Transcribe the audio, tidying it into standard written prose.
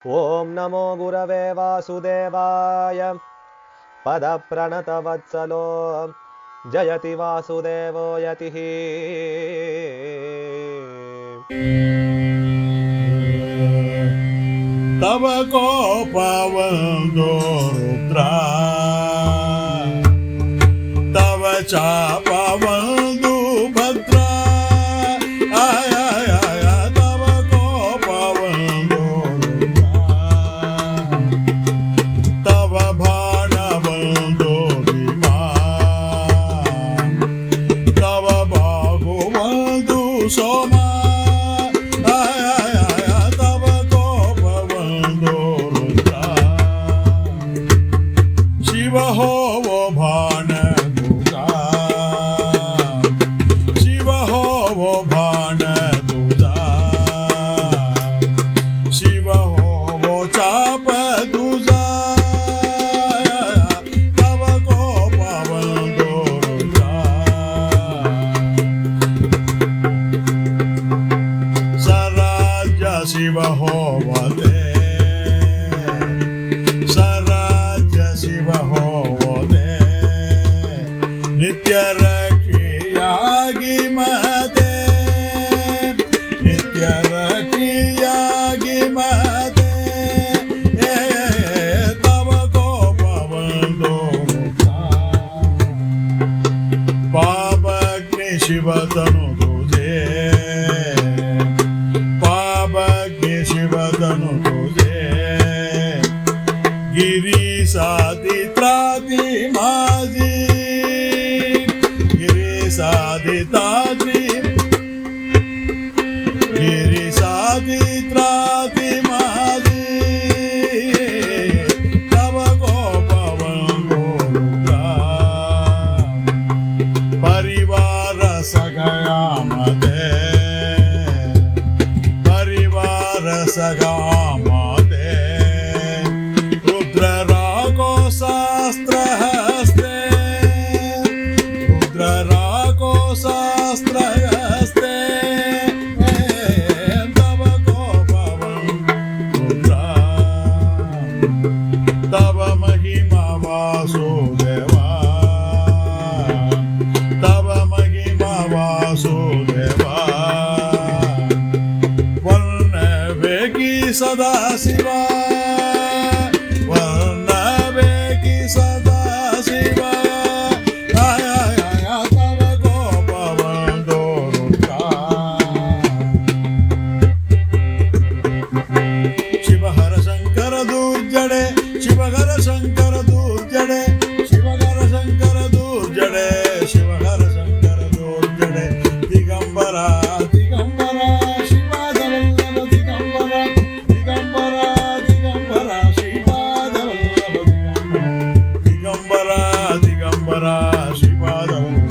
ಓಂ ನಮೋ ಗುರವೇ ವಾಸುದೇವಾಯ ಪದಪ್ರಣತವತ್ಸಲೋ ಜಯತಿ ವಾಸುದೇವೋ ಯತಿಃ. ತವ ಕೋಪವೊಂದು ರುದ್ರ, ತವ ಚಾಪವೊಂದು ಭದ್ರ. ತವ ಕೋಪವೊಂದು ರುದ್ರ, ತವ ಬಾಣವೊಂದು ಭೀಮ, ತವ ಬಾಹುವೊಂದು ಸೋಮ. ಶಿವ ಹೋವೋ ಭಾಣಗುಗ, ಶಿವ ಹೋವೋ ಭಾಣಗುಗ, ಶಿವ ಹೋವೋ ಚಾಪ ದುಜ. ತವ ಕೋಪವೊಂದು ರುದ್ರ, ಸರಾಜ್ಯ ಶಿವ ಹೋವತೆ, ಶಿವ ಹೋದೆ ನಿತ್ಯ ರಕ್ಷಿಯಾಗಿ ಮಹತೆ, ನಿತ್ಯ ರಕ್ಷಿಯಾಗಿ ಮಹತೆ. ತವ ಕೋಪವೊಂದು ರುದ್ರ, ಪಾಪಗ್ನಿ ಶಿವತನು ತುಜೆ, ಪಾಪಗ್ನಿ ಶಿವತನು ತುಜೆ. ಗಿರಿ ಸಾಧಿ ತ್ರಾದಿ ಮಾಜಿ, ಗಿರಿ ಸಾಧಿ ತಾದ್ರಿ, ಗಿರಿ ಸಾಧಿ ತ್ರಾದಿ ಮಾಜಿ. ತವ ಕೋಪವೊಂದು ರುದ್ರ, ಪರಿವಾರ ಸಗಯಾಮತೆ, ಪರಿವಾರ ಸಗಾಮತೆ. रुद्रराको शास्त्रहस्ते, रुद्रराको शास्त्रहस्ते. तव कोपवೊಂದು ರುದ್ರ, तव महिमा वासुदेव, तव महिमा वासुदेव. वर्णवेगी सदा शिव, वर्णवेगी सदा शिव. तव ಕೋಪವೊಂದು ರುದ್ರ, ಶಿವಹರ ಶಂಕರ ದುರ್ಜಡೆ, ಶಿವಹರ ಶಂಕರ ದುರ್ಜಡೆ, ಶಿವಹರ ಶಂಕರ ದುರ್ಜಡೆ, ಶಿವಹರ ಶಂಕರ ದುರ್ಜಡೆ. ದಿಗಂಬರ ದಿಗಂಬರ ಶಿವದವಲ್ಲಭ ದಿಗಂಬರ, ದಿಗಂಬರ ದಿಗಂಬರ ಶಿವದವಲ್ಲಭ ದಿಗಂಬರ, ದಿಗಂಬರ ದಿಗಂಬರ ಶಿವದವಲ್ಲಭ.